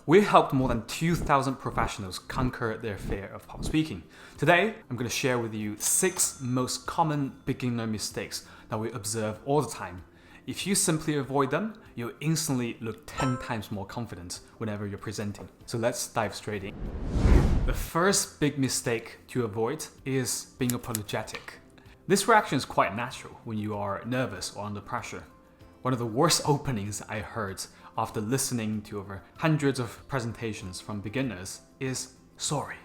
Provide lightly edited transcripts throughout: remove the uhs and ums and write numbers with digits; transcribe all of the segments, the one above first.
We helped more than 2,000 professionals conquer their fear of public speaking. Today, I'm going to share with you 6 most common beginner mistakes that we observe all the time. If you simply avoid them, you'll instantly look 10 times more confident whenever you're presenting. So let's dive straight in. The first big mistake to avoid is being apologetic. This reaction is quite natural when you are nervous or under pressure. One of the worst openings I heard after listening to over hundreds of presentations from beginners is, "Sorry,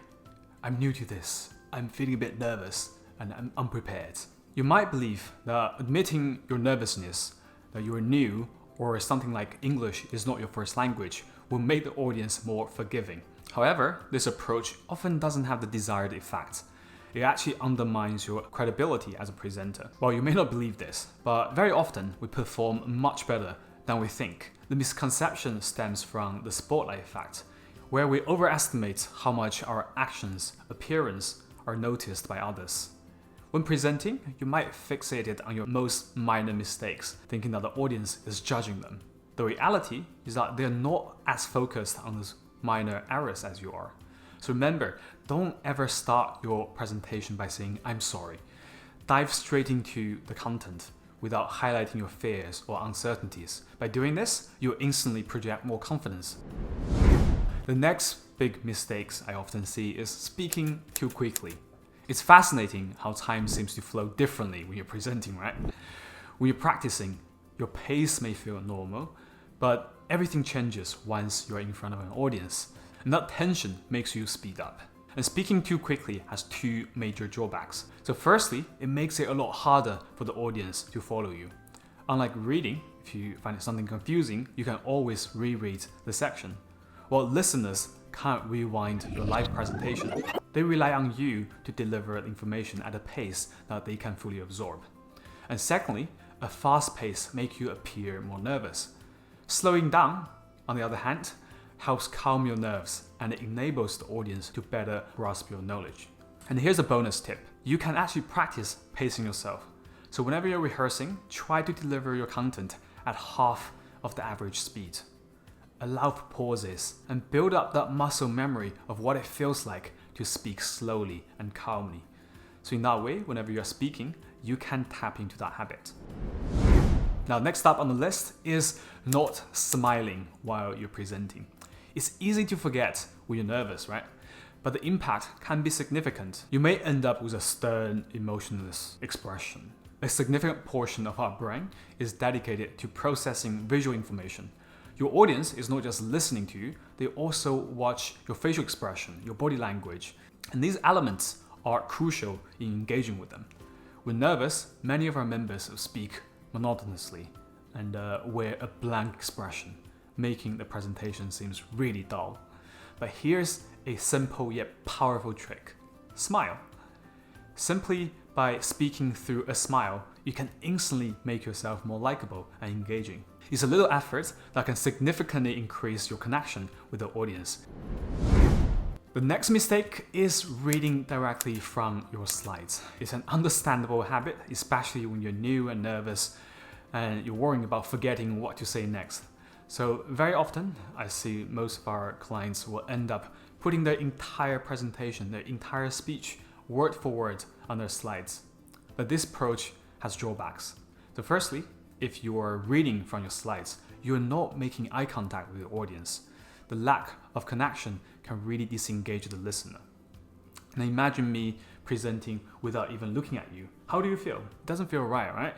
I'm new to this. I'm feeling a bit nervous and I'm unprepared." You might believe that admitting your nervousness, that you are new, or something like English is not your first language, will make the audience more forgiving. However, this approach often doesn't have the desired effect. It actually undermines your credibility as a presenter. Well, you may not believe this, but very often we perform much better than we think. The misconception stems from the spotlight effect, where we overestimate how much our actions, appearance are noticed by others. When presenting, you might fixate it on your most minor mistakes, thinking that the audience is judging them. The reality is that they're not as focused on those minor errors as you are. So remember, don't ever start your presentation by saying, "I'm sorry." Dive straight into the content without highlighting your fears or uncertainties. By doing this, you'll instantly project more confidence. The next big mistakes I often see is speaking too quickly. It's fascinating how time seems to flow differently when you're presenting, right? When you're practicing, your pace may feel normal, but everything changes once you're in front of an audience. And that tension makes you speed up. And speaking too quickly has 2 major drawbacks. So firstly, it makes it a lot harder for the audience to follow you. Unlike reading, if you find something confusing, you can always reread the section. While listeners can't rewind your live presentation, they rely on you to deliver information at a pace that they can fully absorb. And secondly, a fast pace makes you appear more nervous. Slowing down, on the other hand, helps calm your nerves and it enables the audience to better grasp your knowledge. And here's a bonus tip. You can actually practice pacing yourself. So whenever you're rehearsing, try to deliver your content at half of the average speed. Allow for pauses and build up that muscle memory of what it feels like to speak slowly and calmly. So in that way, whenever you're speaking, you can tap into that habit. Now, next up on the list is not smiling while you're presenting. It's easy to forget when you're nervous, right? But the impact can be significant. You may end up with a stern, emotionless expression. A significant portion of our brain is dedicated to processing visual information. Your audience is not just listening to you, they also watch your facial expression, your body language, and these elements are crucial in engaging with them. When nervous, many of our members speak monotonously and wear a blank expression, making the presentation seems really dull. But here's a simple yet powerful trick. Smile. Simply by speaking through a smile, you can instantly make yourself more likable and engaging. It's a little effort that can significantly increase your connection with the audience. The next mistake is reading directly from your slides. It's an understandable habit, especially when you're new and nervous and you're worrying about forgetting what to say next. So very often, I see most of our clients will end up putting their entire presentation, their entire speech, word for word on their slides. But this approach has drawbacks. So firstly, if you are reading from your slides, you're not making eye contact with the audience. The lack of connection can really disengage the listener. Now imagine me presenting without even looking at you. How do you feel? It doesn't feel right?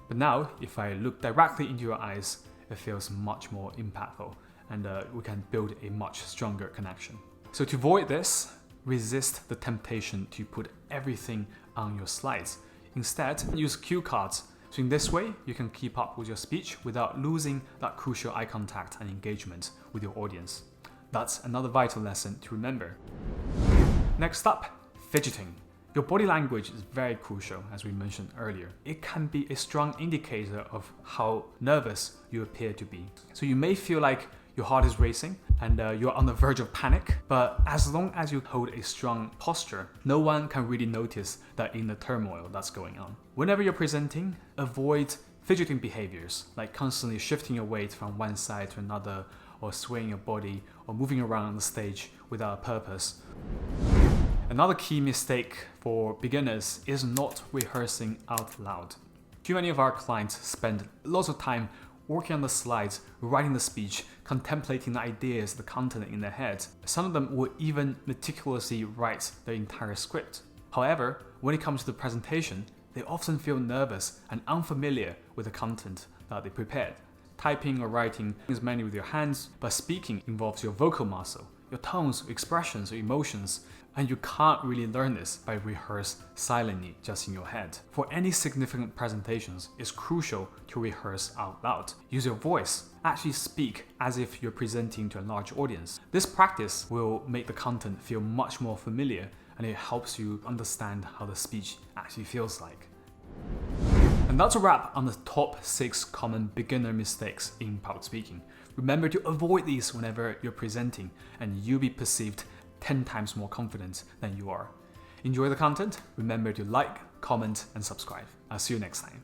But now, if I look directly into your eyes, it feels much more impactful and we can build a much stronger connection. So to avoid this, resist the temptation to put everything on your slides. Instead, use cue cards. So in this way, you can keep up with your speech without losing that crucial eye contact and engagement with your audience. That's another vital lesson to remember. Next up, fidgeting. Your body language is very crucial, as we mentioned earlier. It can be a strong indicator of how nervous you appear to be. So you may feel like your heart is racing and you're on the verge of panic, but as long as you hold a strong posture, no one can really notice that inner turmoil that's going on. Whenever you're presenting, avoid fidgeting behaviors like constantly shifting your weight from one side to another or swaying your body or moving around on the stage without a purpose. Another key mistake for beginners is not rehearsing out loud. Too many of our clients spend lots of time working on the slides, writing the speech, contemplating the ideas, the content in their head. Some of them will even meticulously write their entire script. However, when it comes to the presentation, they often feel nervous and unfamiliar with the content that they prepared. Typing or writing is mainly with your hands, but speaking involves your vocal muscle, your tones, expressions, or emotions, and you can't really learn this by rehearse silently just in your head. For any significant presentations, it's crucial to rehearse out loud. Use your voice. Actually speak as if you're presenting to a large audience. This practice will make the content feel much more familiar, and it helps you understand how the speech actually feels like. And that's a wrap on the top 6 common beginner mistakes in public speaking. Remember to avoid these whenever you're presenting, and you'll be perceived 10 times more confident than you are. Enjoy the content? Remember to like, comment, and subscribe. I'll see you next time.